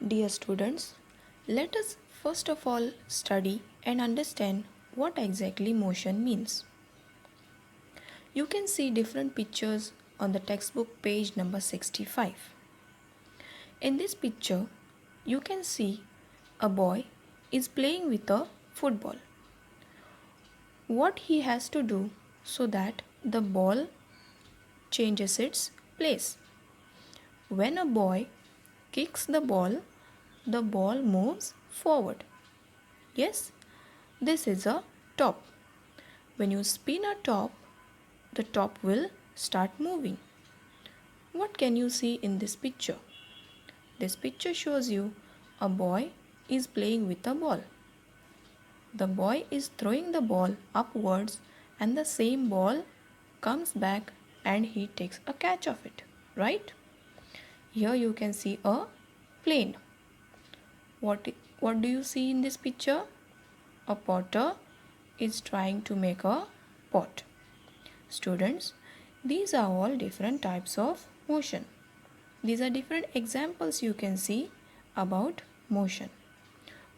Dear students, let us first of all study and understand what exactly motion means. You can see different pictures on the textbook page number 65. In this picture, you can see a boy is playing with a football. What he has to do so that the ball changes its place. When a boy kicks the ball moves forward. Yes, this is a top. When you spin a top, the top will start moving. What can you see in this picture? This picture shows you a boy is playing with a ball. The boy is throwing the ball upwards and the same ball comes back and he takes a catch of it, right? Here you can see a plane. What do you see in this picture? A potter is trying to make a pot. Students, these are all different types of motion. These are different examples you can see about motion.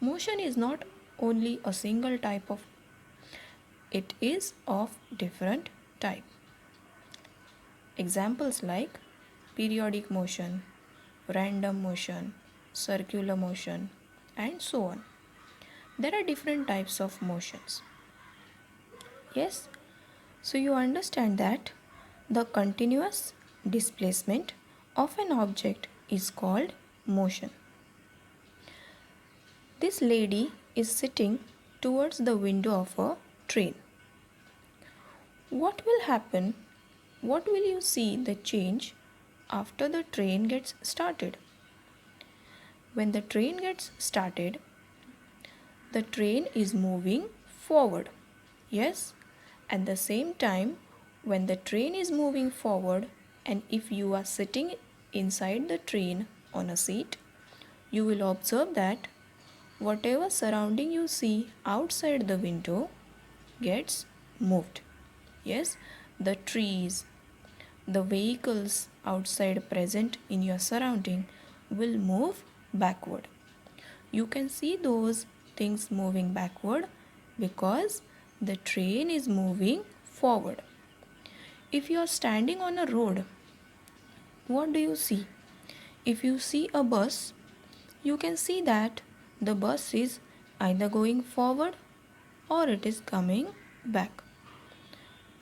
Motion is not only a single type of, it is of different type. Examples like periodic motion, random motion, circular motion, and so on. There are different types of motions. Yes, so you understand that the continuous displacement of an object is called motion. This lady is sitting towards the window of a train. What will happen? What will you see the change after the train gets started? When the train gets started, the train is moving forward. Yes, at the same time, when the train is moving forward, and if you are sitting inside the train on a seat, you will observe that whatever surrounding you see outside the window gets moved. Yes, the trees, the vehicles outside present in your surrounding will move backward. You can see those things moving backward because the train is moving forward. If you are standing on a road, what do you see? If you see a bus, you can see that the bus is either going forward or it is coming back.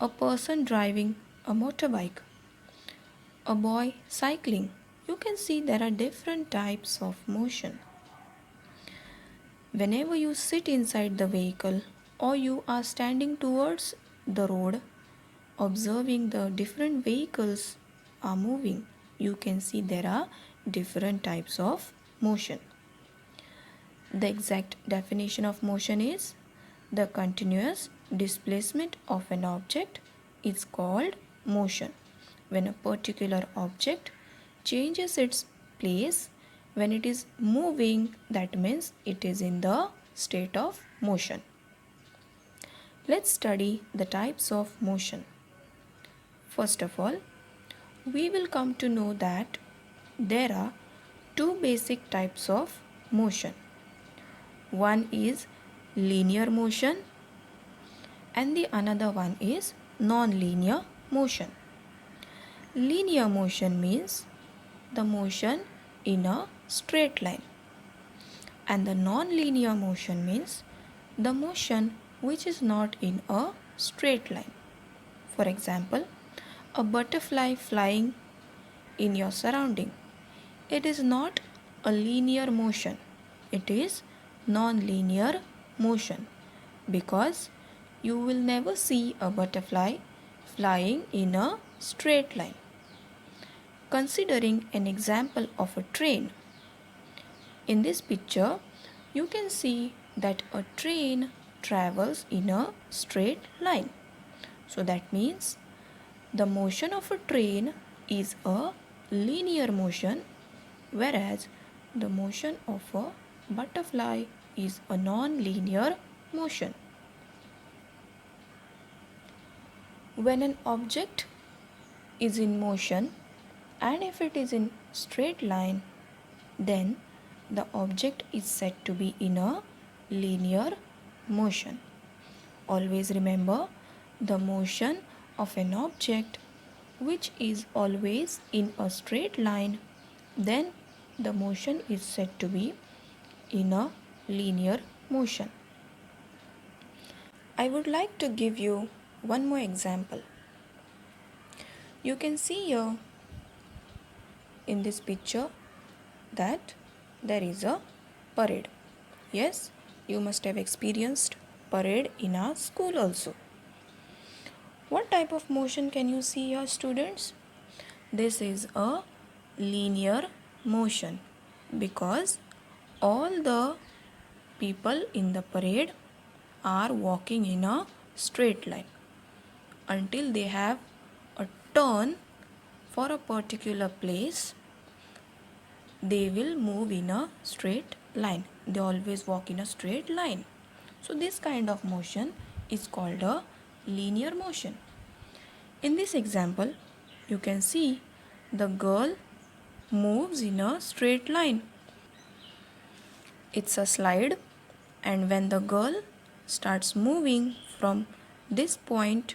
A person driving a motorbike, a boy cycling, you can see there are different types of motion. Whenever you sit inside the vehicle or you are standing towards the road, observing the different vehicles are moving, you can see there are different types of motion. The exact definition of motion is the continuous displacement of an object is called motion. When a particular object changes its place, when it is moving, that means it is in the state of motion. Let's study the types of motion. First of all, we will come to know that there are two basic types of motion. One is linear motion and the another one is non-linear motion. Linear motion means the motion in a straight line, and the non-linear motion means the motion which is not in a straight line. For example, a butterfly flying in your surrounding. It is not a linear motion, it is non-linear motion because you will never see a butterfly flying in a straight line. Considering an example of a train, in this picture you can see that a train travels in a straight line. So that means the motion of a train is a linear motion, whereas the motion of a butterfly is a non-linear motion. When an object is in motion and if it is in straight line, then the object is said to be in a linear motion. Always remember the motion of an object which is always in a straight line, then the motion is said to be in a linear motion. I would like to give you one more example. You can see here in this picture that there is a parade. Yes, you must have experienced parade in our school also. What type of motion can you see here, students? This is a linear motion because all the people in the parade are walking in a straight line until they have a turn for a particular place. They will move in a straight line. They always walk in a straight line. So this kind of motion is called a linear motion. In this example, you can see the girl moves in a straight line. It's a slide, and when the girl starts moving from this point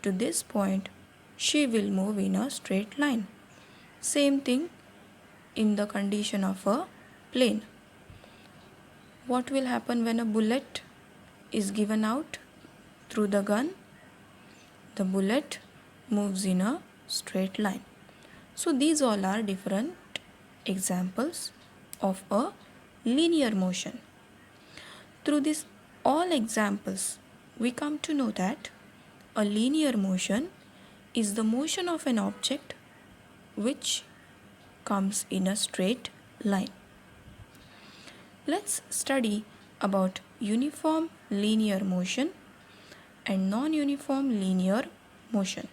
to this point, she will move in a straight line. Same thing in the condition of a plane. What will happen when a bullet is given out through the gun? The bullet moves in a straight line. So these all are different examples of a linear motion. Through these all examples, we come to know that a linear motion is the motion of an object which comes in a straight line. Let's study about uniform linear motion and non-uniform linear motion.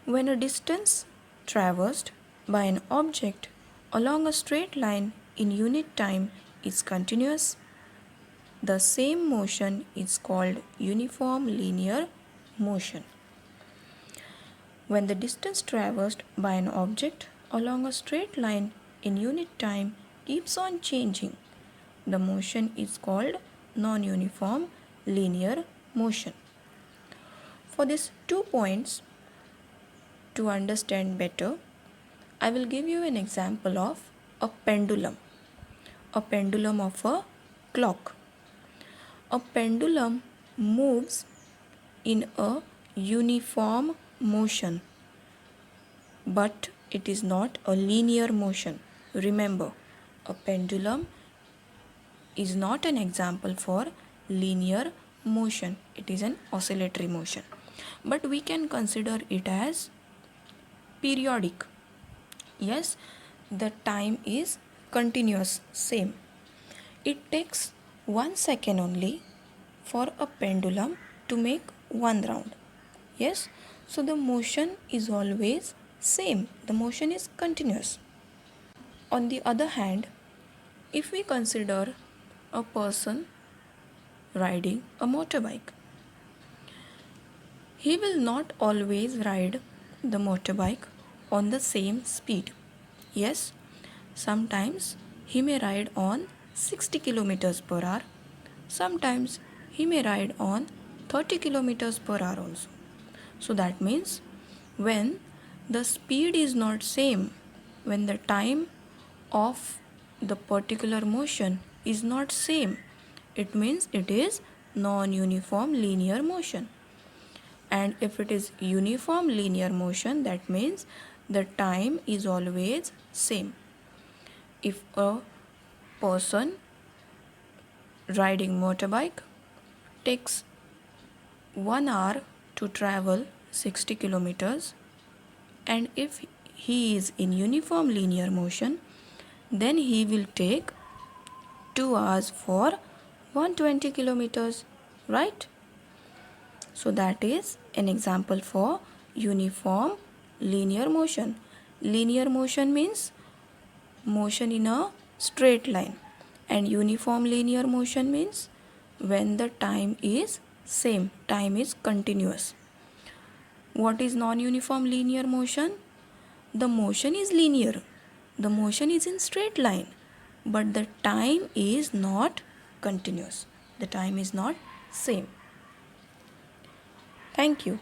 When a distance traversed by an object along a straight line in unit time is continuous, the same motion is called uniform linear motion. When the distance traversed by an object along a straight line in unit time keeps on changing, the motion is called non-uniform linear motion. For these 2 points, to understand better, I will give you an example of a pendulum of a clock. A pendulum moves in a uniform motion, but it is not a linear motion. Remember, a pendulum is not an example for linear motion. It is an oscillatory motion. But we can consider it as periodic. Yes, the time is continuous, same. It takes 1 second only for a pendulum to make one round. Yes, so the motion is always same. The motion is continuous. On the other hand, if we consider a person riding a motorbike, he will not always ride the motorbike on the same speed. Yes, sometimes he may ride on 60 kilometers per hour. Sometimes he may ride on 30 kilometers per hour also. So that means when the speed is not same, when the time of the particular motion is not same, it means it is non-uniform linear motion. And if it is uniform linear motion, that means the time is always same. If a person riding motorbike takes 1 hour to travel 60 kilometers, and if he is in uniform linear motion, then he will take 2 hours for 120 kilometers, right? So that is an example for uniform linear motion. Linear motion means motion in a straight line, and uniform linear motion means when the time is same, time is continuous. What is non-uniform linear motion? The motion is linear. The motion is in straight line, but the time is not continuous. The time is not same. Thank you.